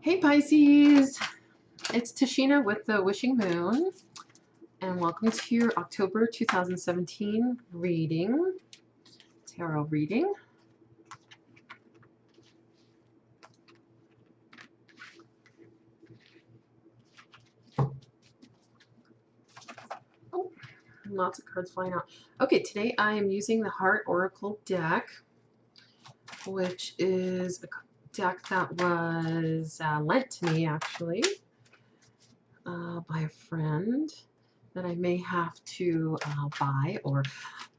Hey Pisces, it's Tashina with the Wishing Moon, and welcome to your October 2017 reading, tarot reading. Oh, lots of cards flying out. Okay, today I am using the Heart Oracle deck, which is a deck that was lent to me actually by a friend that I may have to buy or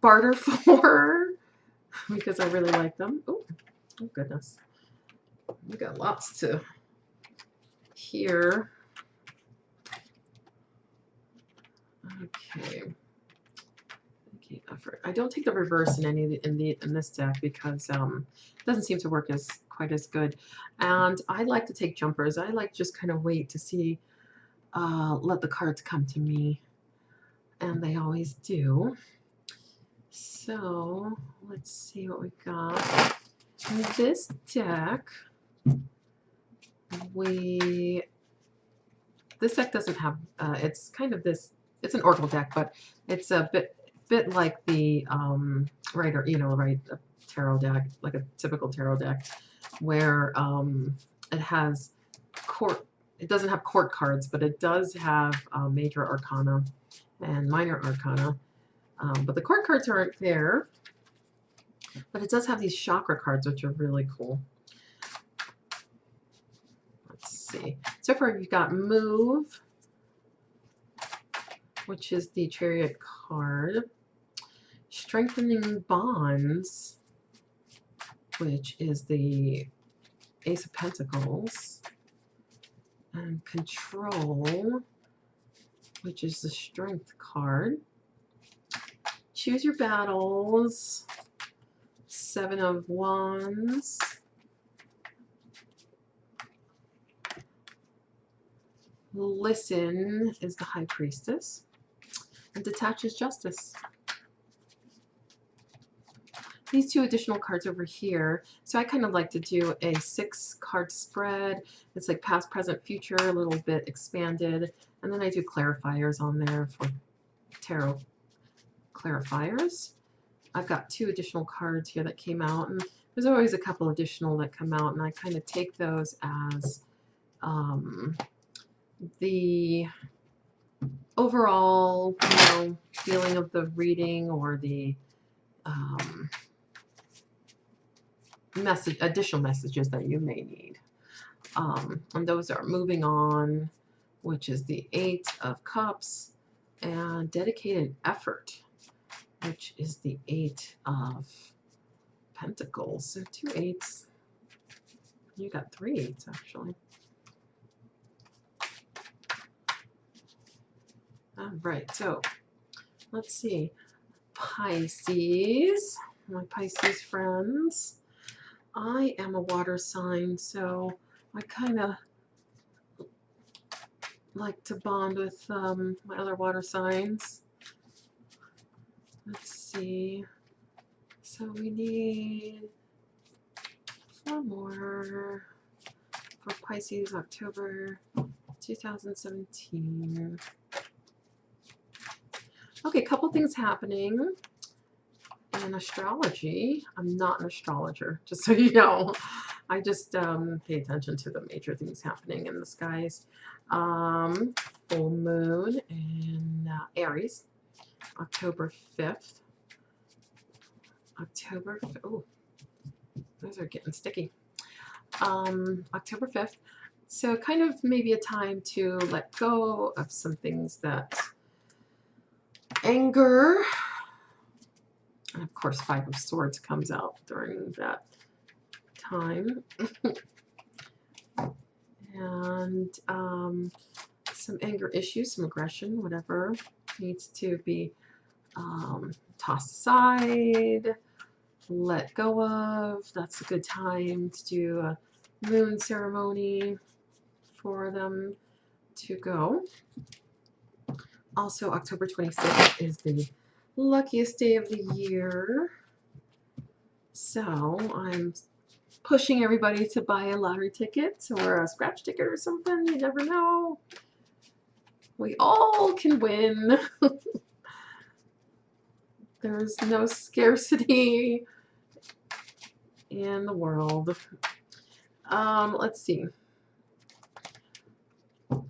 barter for because I really like them. Oh goodness. We got lots to hear. Okay. Effort. I don't take the reverse in any in this deck because it doesn't seem to work as quite as good. And I like to take jumpers. I like just kind of wait to see, let the cards come to me, and they always do. So let's see what we got in this deck. This deck doesn't have. It's kind of this. It's an oracle deck, but it's a bit like the a tarot deck, like a typical tarot deck, where it has court. It doesn't have court cards, but it does have major arcana and minor arcana. But the court cards aren't there. But it does have these chakra cards, which are really cool. Let's see. So far, you've got Move, which is the Chariot card. Strengthening Bonds, which is the Ace of Pentacles. And Control, which is the Strength card. Choose Your Battles, Seven of Wands. Listen is the High Priestess. And Detach is Justice. These two additional cards over here. So I kind of like to do a 6-card spread. It's like past, present, future, a little bit expanded. And then I do clarifiers on there for tarot clarifiers. I've got 2 additional cards here that came out. And there's always a couple additional that come out. And I kind of take those as the overall, feeling of the reading or the additional messages that you may need. And those are Moving On, which is the 8 of Cups, and Dedicated Effort, which is the 8 of Pentacles. So 2 8s. You got 3 8s actually. All right, so let's see. Pisces, my Pisces friends. I am a water sign, so I kind of like to bond with my other water signs. Let's see. So we need 4 more for Pisces, October 2017. Okay, a couple things happening in astrology. I'm not an astrologer, just so you know. I just pay attention to the major things happening in the skies. Full moon in Aries, October 5th. Oh, those are getting sticky. October 5th. So kind of maybe a time to let go of some things that anger. And of course, 5 of Swords comes out during that time. And some anger issues, some aggression, whatever needs to be tossed aside, let go of. That's a good time to do a moon ceremony for them to go. Also, October 26th is the luckiest day of the year. So I'm pushing everybody to buy a lottery ticket or a scratch ticket or something. You never know. We all can win. There's no scarcity in the world. Let's see.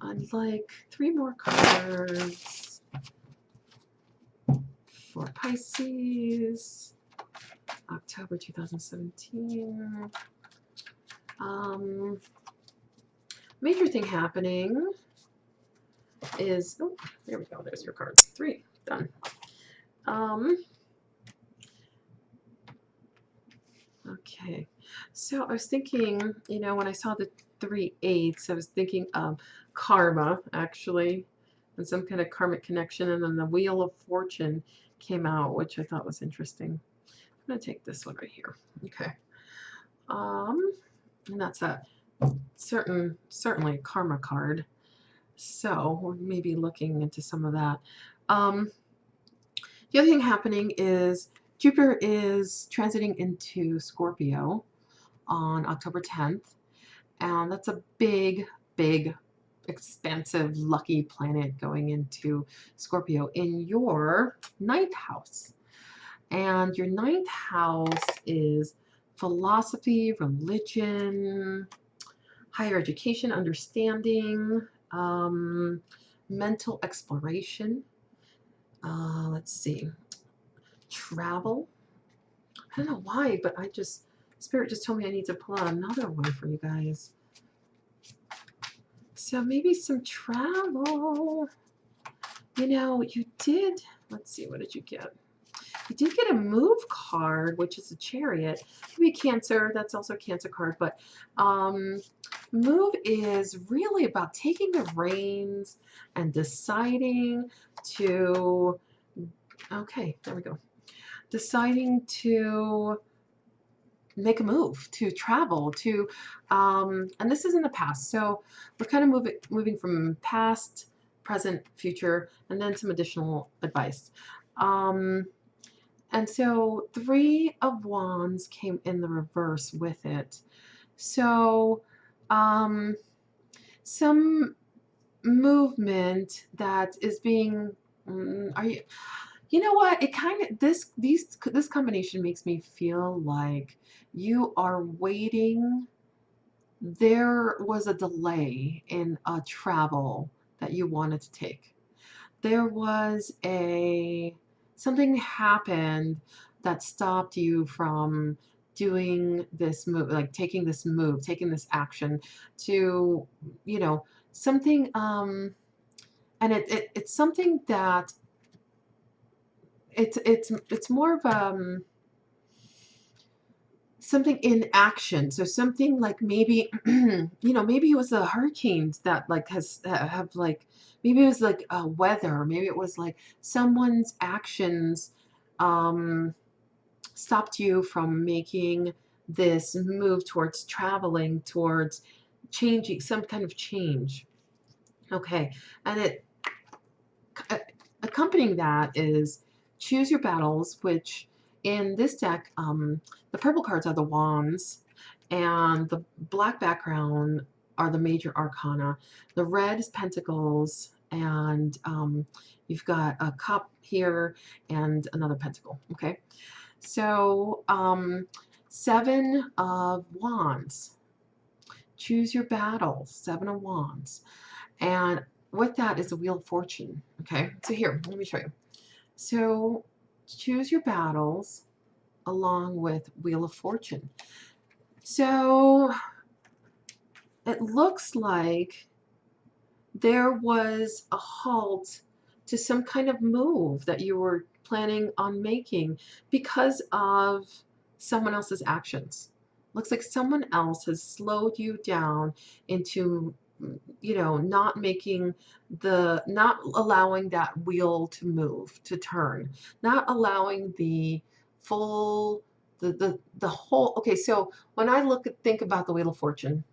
I'd like 3 more cards for Pisces, October 2017. Major thing happening is, oh, there we go, there's your cards. 3, done. Okay, so I was thinking, you know, when I saw the 3 8s, I was thinking of karma, actually, and some kind of karmic connection, and then the Wheel of Fortune came out, which I thought was interesting. I'm going to take this one right here. Okay. And that's a certainly a karma card. So we're maybe looking into some of that. The other thing happening is Jupiter is transiting into Scorpio on October 10th, and that's a big, big, expansive, lucky planet going into Scorpio in your 9th house. And your 9th house is philosophy, religion, higher education, understanding, mental exploration. Let's see. Travel. I don't know why, but Spirit just told me I need to pull out another one for you guys. So maybe some travel. You know, you did, let's see, what did you get? You did get a move card, which is a Chariot. Could be Cancer, that's also a Cancer card, but move is really about taking the reins and deciding to, okay, there we go. Deciding to make a move, to travel, to, and this is in the past. So we're kind of moving from past, present, future, and then some additional advice. And so 3 of Wands came in the reverse with it. So some movement that is being, you know what? It kind of, this combination makes me feel like you are waiting. There was a delay in a travel that you wanted to take. There was something happened that stopped you from doing this move, like taking this move, taking this action to, you know, something, and it's something that it's more of something in action. So something like maybe you know, maybe it was the hurricanes that like have like, maybe it was like weather, maybe it was like someone's actions stopped you from making this move towards traveling, towards changing, some kind of change. Okay, and it accompanying that is choose your battles, which in this deck, the purple cards are the wands, and the black background are the major arcana. The red is pentacles, and you've got a cup here and another pentacle. Okay, so 7 of wands. Choose your battles. 7 of wands, and with that is the Wheel of Fortune. Okay, so here, let me show you. So choose your battles along with Wheel of Fortune. So it looks like there was a halt to some kind of move that you were planning on making because of someone else's actions. Looks like someone else has slowed you down into, you know, not allowing that wheel to move, to turn, not allowing the full, the whole. Okay, so when I think about the Wheel of Fortune,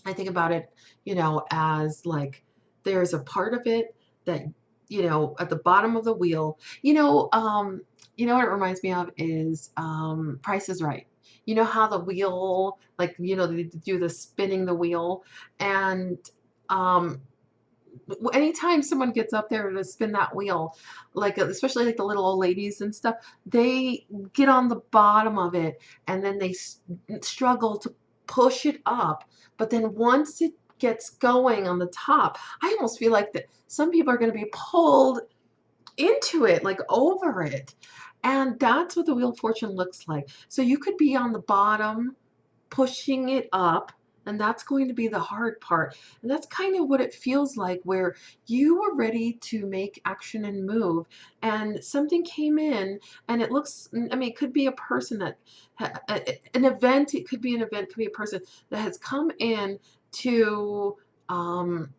I think about it, you know, as like there's a part of it that, you know, at the bottom of the wheel, you know what it reminds me of is Price is Right. You know how the wheel, like, you know, they do the spinning the wheel, and um, anytime someone gets up there to spin that wheel, like especially like the little old ladies and stuff, they get on the bottom of it and then they struggle to push it up. But then once it gets going on the top, I almost feel like that some people are going to be pulled into it, like over it. And that's what the Wheel of Fortune looks like. So you could be on the bottom pushing it up, and that's going to be the hard part. And that's kind of what it feels like, where you were ready to make action and move, and something came in, and it looks, I mean, it could be a person that, an event, it could be an event, it could be a person that has come in to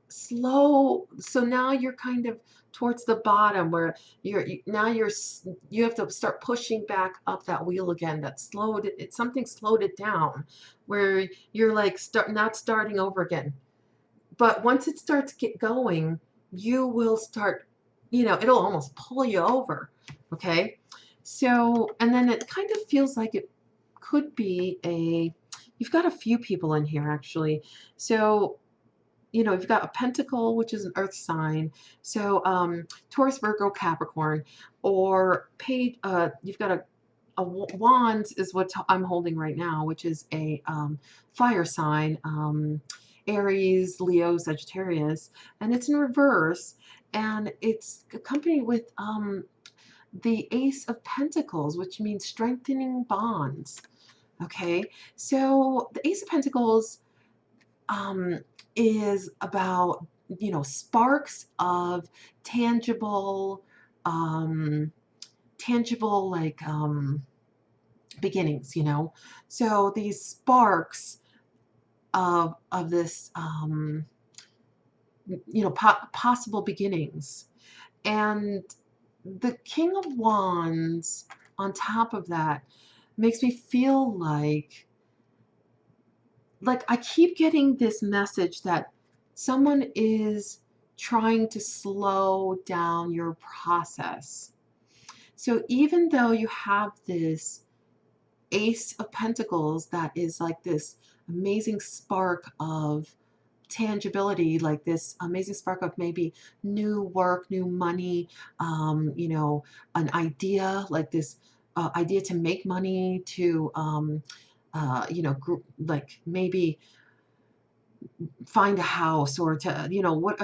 slow. So now you're kind of towards the bottom, where now you have to start pushing back up that wheel again. That slowed it, something slowed it down, where you're like not starting over again. But once it starts get going, you will start, you know, it'll almost pull you over. Okay. So, and then it kind of feels like it could be you've got a few people in here actually. So, you know, you've got a pentacle, which is an earth sign. So Taurus, Virgo, Capricorn, or you've got a wand is what I'm holding right now, which is a fire sign, Aries, Leo, Sagittarius, and it's in reverse, and it's accompanied with the Ace of Pentacles, which means strengthening bonds. Okay, so the Ace of Pentacles um, is about, you know, sparks of tangible, tangible like beginnings, you know. So these sparks of this, you know, possible beginnings, and the King of Wands on top of that makes me feel like I keep getting this message that someone is trying to slow down your process. So even though you have this Ace of Pentacles that is like this amazing spark of tangibility, like this amazing spark of maybe new work, new money, you know, an idea, like this idea to make money, to you know, like maybe find a house, or to, you know, what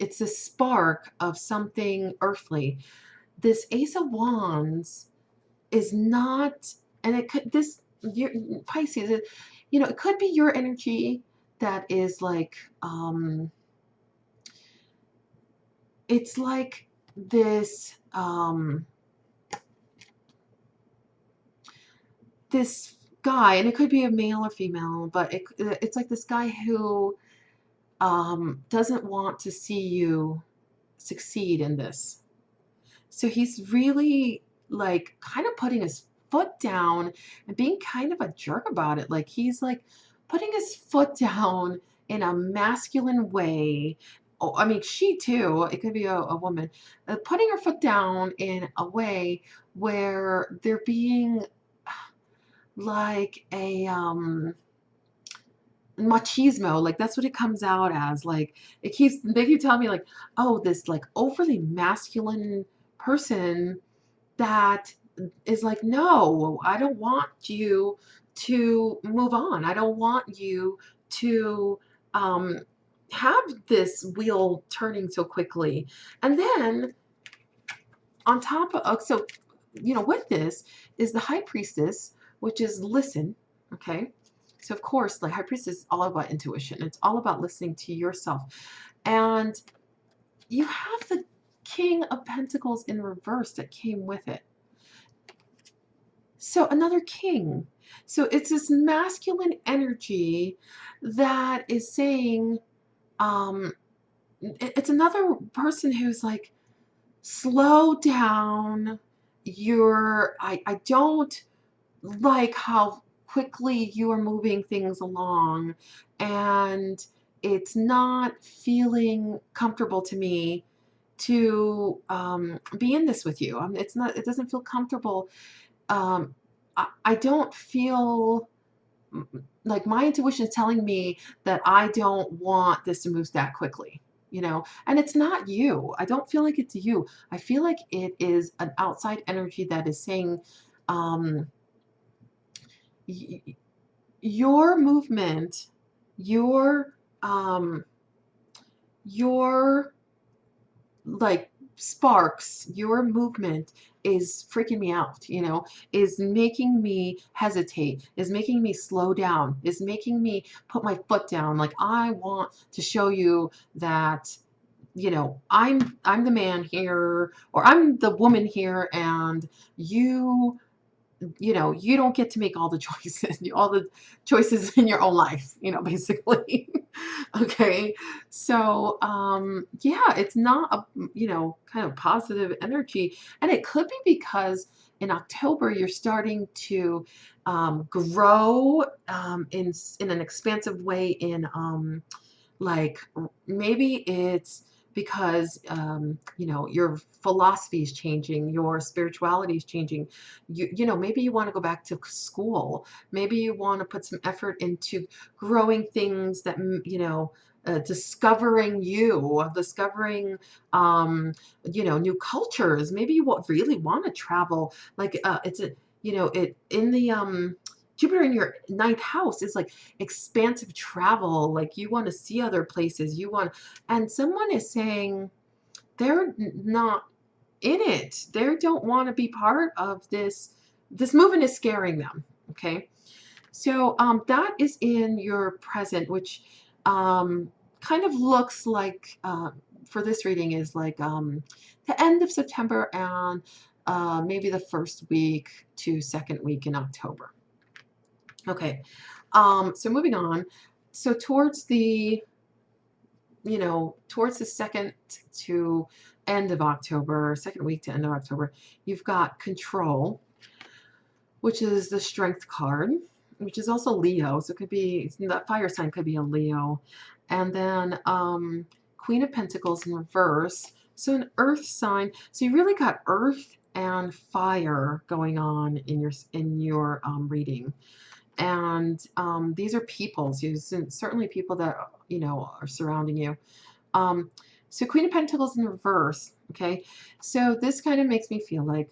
it's a spark of something earthly. This Ace of Wands is not, and it could, this, your Pisces, you know, it could be your energy that is like, it's like this, this guy, and it could be a male or female, but it's like this guy who doesn't want to see you succeed in this. So he's really like kind of putting his foot down and being kind of a jerk about it. Like he's like putting his foot down in a masculine way. Oh, I mean, she too, it could be a woman, putting her foot down in a way where they're being like a machismo, like that's what it comes out as. Like they keep telling me like, oh, this like overly masculine person that is like, no, I don't want you to move on. I don't want you to um, have this wheel turning so quickly. And then on top of, so, you know, with this is the High Priestess, which is listen, okay? So of course, the High Priestess is all about intuition. It's all about listening to yourself. And you have the King of Pentacles in reverse that came with it. So another king. So it's this masculine energy that is saying, it's another person who's like, slow down. I don't like how quickly you are moving things along, and it's not feeling comfortable to me to be in this with you. It's not, it doesn't feel comfortable. I don't feel like my intuition is telling me that I don't want this to move that quickly, you know, and it's not you. I don't feel like it's you. I feel like it is an outside energy that is saying, um, your movement, your, um, your like sparks, your movement is freaking me out, you know, is making me hesitate, is making me slow down, is making me put my foot down. Like I want to show you that, you know, I'm the man here, or I'm the woman here, and you know, you don't get to make all the choices, all the choices in your own life, you know, basically. Okay. So, yeah, it's not a, you know, kind of positive energy. And it could be because in October, you're starting to grow in an expansive way in, like maybe it's because you know, your philosophy is changing, your spirituality is changing. You know, maybe you want to go back to school. Maybe you want to put some effort into growing things that you know, discovering you, discovering you know, new cultures. Maybe you really want to travel. Like it's a, you know, it in the Jupiter in your ninth house is like expansive travel, like you want to see other places, you want, and someone is saying they're not in it. They don't want to be part of this. This movement is scaring them. Okay. So that is in your present, which kind of looks like, for this reading, is like the end of September and maybe the first week to second week in October. Okay, so moving on. So towards the, you know, towards the second to end of October, second week to end of October, you've got Control, which is the Strength card, which is also Leo. So it could be, that fire sign could be a Leo. And then Queen of Pentacles in reverse. So an Earth sign. So you really got Earth and fire going on in your reading. And these are people, so certainly people that, you know, are surrounding you. So Queen of Pentacles in reverse. Okay, so this kind of makes me feel like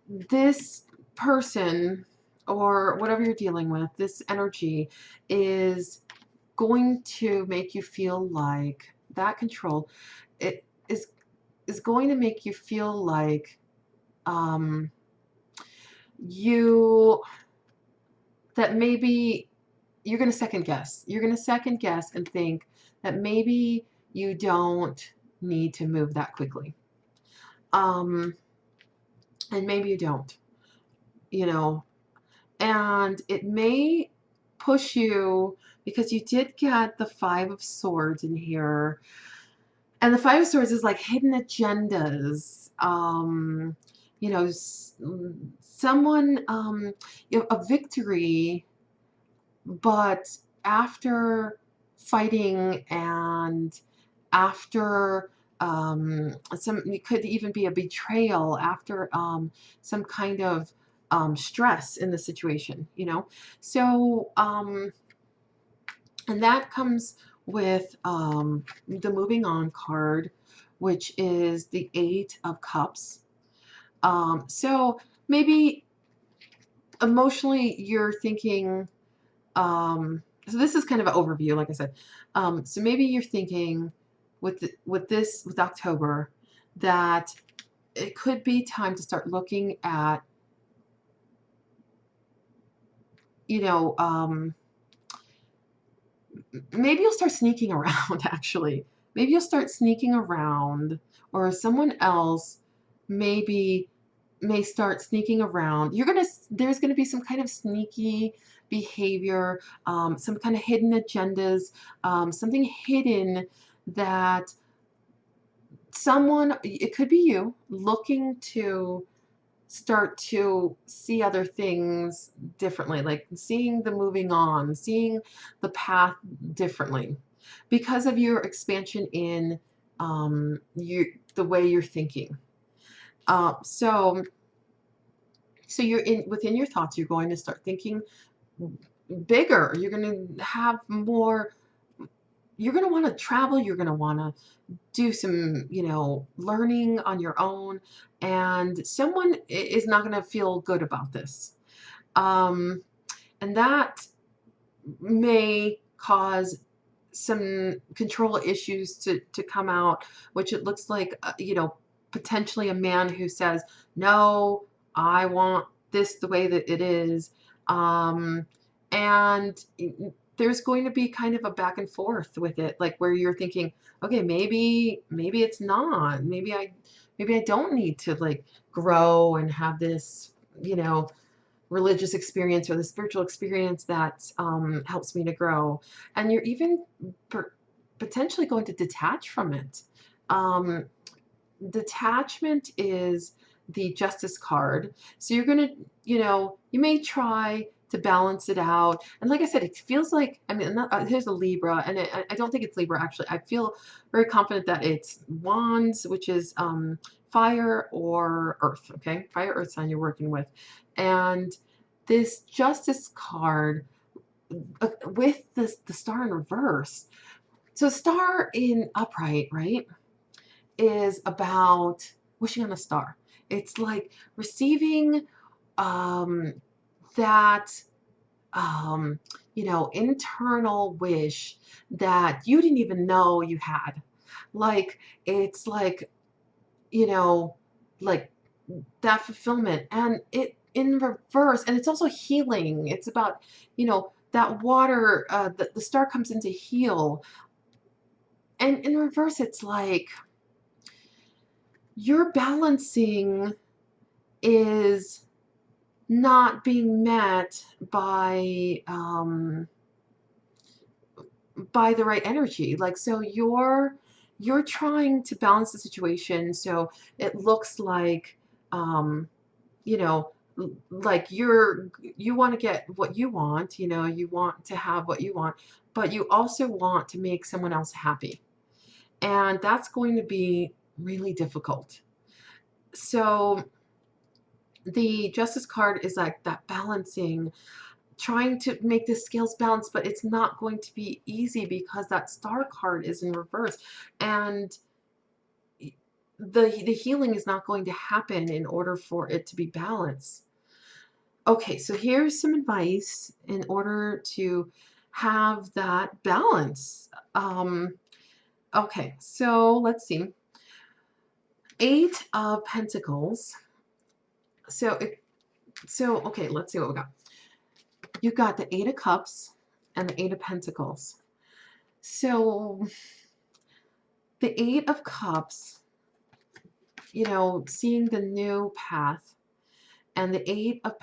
this person, or whatever you're dealing with, this energy is going to make you feel like that control, it is going to make you feel like um, you that maybe you're going to second guess. You're going to second guess and think that maybe you don't need to move that quickly. And maybe you don't, you know, and it may push you because you did get the Five of Swords in here. And the Five of Swords is like hidden agendas. You know, someone, you know, a victory, but after fighting and after some, it could even be a betrayal, after some kind of stress in the situation, you know. So and that comes with the moving on card, which is the Eight of Cups. So maybe emotionally you're thinking, so this is kind of an overview, like I said. So maybe you're thinking with October, that it could be time to start looking at, you know, maybe you'll start sneaking around actually. Maybe you'll start sneaking around, or someone else maybe may start sneaking around. There's gonna be some kind of sneaky behavior, some kind of hidden agendas, something hidden that someone, it could be you, looking to start to see other things differently, like seeing the moving on, seeing the path differently because of your expansion in the way you're thinking. So So you're within your thoughts, you're going to start thinking bigger. You're going to have more, you're going to want to travel, you're going to want to do some, learning on your own, and someone is not going to feel good about this. Um, and that may cause some control issues to come out, which it looks like, potentially a man who says, no, I want this the way that it is. And there's going to be kind of a back and forth with it, like where you're thinking, okay, maybe it's not. Maybe I don't need to like grow and have this, religious experience or the spiritual experience that helps me to grow. And you're even potentially going to detach from it. Um, Detachment is the Justice card. So you're going to, you may try to balance it out. And like I said, it feels like, I mean, here's a Libra, and I don't think it's Libra actually. I feel very confident that it's Wands, which is fire or earth, okay? Fire, earth sign you're working with. And this Justice card with the star in reverse. So star in upright, right, is about wishing on a star. It's like receiving that internal wish that you didn't even know you had. Like it's like, like that fulfillment, and it in reverse, and it's also healing. It's about, that water, the star comes in to heal. And in reverse, it's like your balancing is not being met by the right energy. Like, so you're trying to balance the situation so it looks like, you know like you want to get what you want, you want to have what you want, but you also want to make someone else happy, and that's going to be really difficult. So the Justice card is like that balancing, trying to make the scales balance, but it's not going to be easy because that Star card is in reverse, and the healing is not going to happen in order for it to be balanced. Okay, so here's some advice in order to have that balance. Okay, so let's see. Eight of Pentacles. So okay, let's see what we got. You got the Eight of Cups and the Eight of Pentacles. So the Eight of Cups, seeing the new path, and the Eight of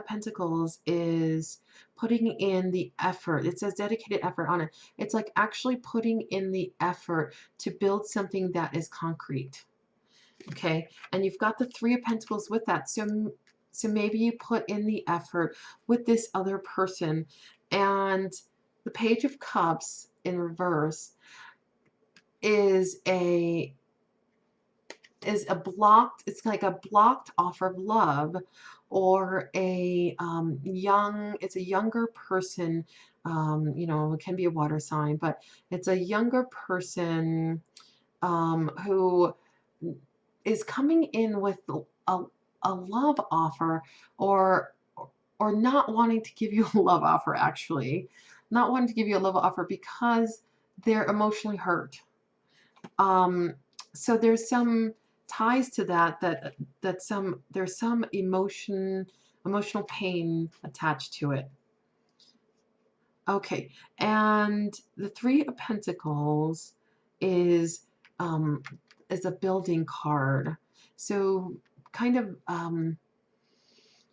Pentacles is putting in the effort. It says dedicated effort on it. It's like actually putting in the effort to build something that is concrete. Okay, and you've got the Three of Pentacles with that. So maybe you put in the effort with this other person. And the Page of Cups in reverse is blocked, it's like a blocked offer of love, or it's a younger person, it can be a water sign, but it's a younger person who is coming in with a love offer, or not wanting to give you a love offer, actually not wanting to give you a love offer because they're emotionally hurt. So there's some ties to that there's some emotional pain attached to it. Okay, and the Three of Pentacles is a building card. So kind of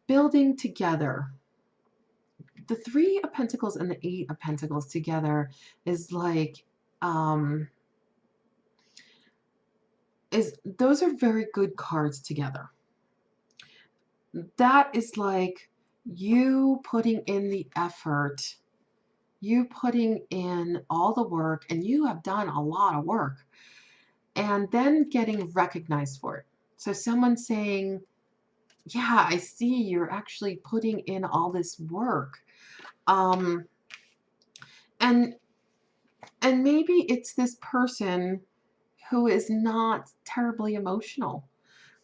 building together. The Three of Pentacles and the Eight of Pentacles together is like those are very good cards together. That is like you putting in the effort, you putting in all the work, and you have done a lot of work, and then getting recognized for it. So someone saying, Yeah, I see you're actually putting in all this work. Um, and and maybe it's this person who is not terribly emotional,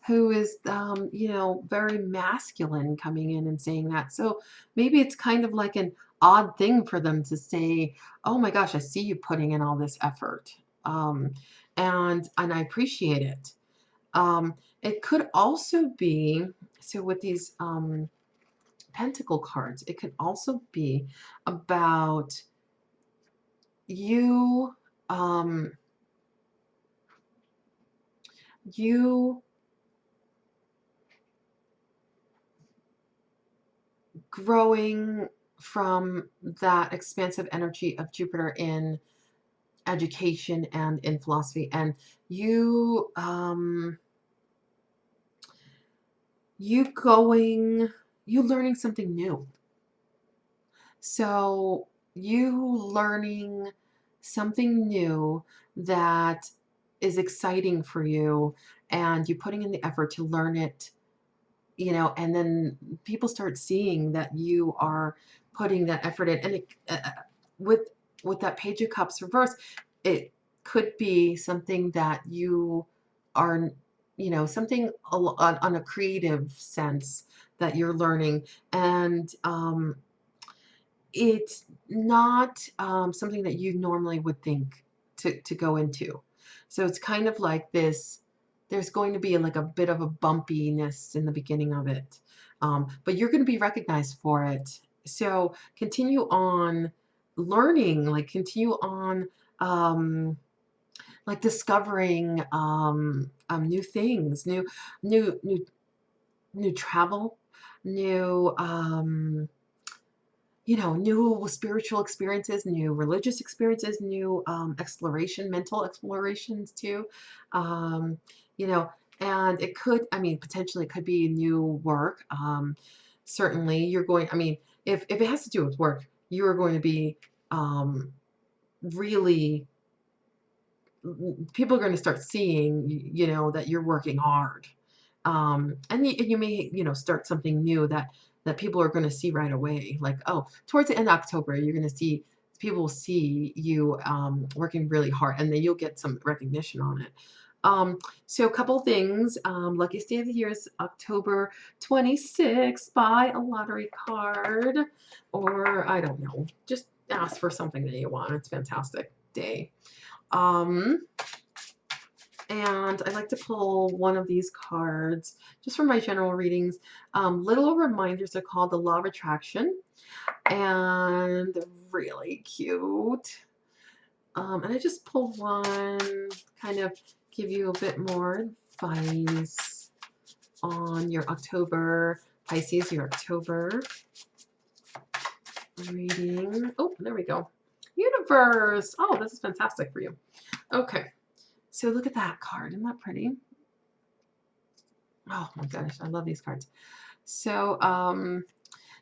who is, very masculine coming in and saying that. So maybe it's kind of like an odd thing for them to say, "Oh my gosh, I see you putting in all this effort, um, and I appreciate it." It could also be so with these pentacle cards. It could also be about you, um, you growing from that expansive energy of Jupiter in education and in philosophy, and you you going you learning something new. So you learning something new that is exciting for you, and you putting in the effort to learn it, and then people start seeing that you are putting that effort in. And with with that Page of Cups reverse, it could be something that you are, something on a creative sense that you're learning, and it's not something that you normally would think to go into. So it's kind of like this, there's going to be like a bit of a bumpiness in the beginning of it. But you're going to be recognized for it. So continue on learning, like continue on like discovering new things, new, new, new travel, new new spiritual experiences, new religious experiences, new exploration, mental explorations too. Um, you know, and it could, I mean, potentially it could be new work. Certainly you're going, I mean, if it has to do with work, you're going to be um, really, people are going to start seeing, that you're working hard. And you may, start something new that people are going to see right away. Like, oh, towards the end of October, you're going to see people will see you working really hard, and then you'll get some recognition on it. So a couple things. Luckiest day of the year is October 26th. Buy a lottery card, or I don't know, just ask for something that you want. It's a fantastic day. Um, and I like to pull one of these cards just for my general readings. Little reminders are called the Law of Attraction, and they're really cute. And I just pull one, kind of give you a bit more advice on your October, Pisces, your October reading. Oh, there we go. Universe. Oh, this is fantastic for you. Okay. So look at that card. Isn't that pretty? Oh my gosh, I love these cards. So,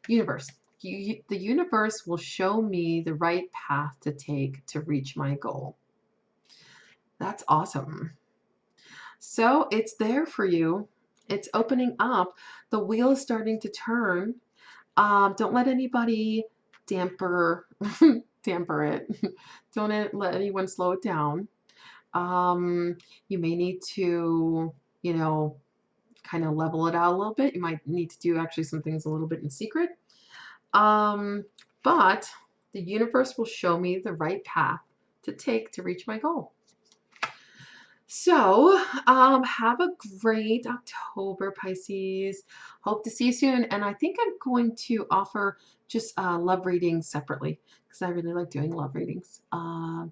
universe. The universe will show me the right path to take to reach my goal. That's awesome. So it's there for you. It's opening up. The wheel is starting to turn. Don't let anybody damper damper it. Don't let anyone slow it down. You may need to, kind of level it out a little bit. You might need to do actually some things a little bit in secret. But the universe will show me the right path to take to reach my goal. So, have a great October, Pisces. Hope to see you soon. And I think I'm going to offer just love readings separately because I really like doing love readings. And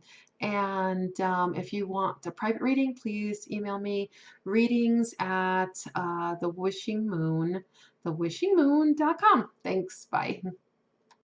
if you want a private reading, please email me readings at thewishingmoon.com. Thanks. Bye.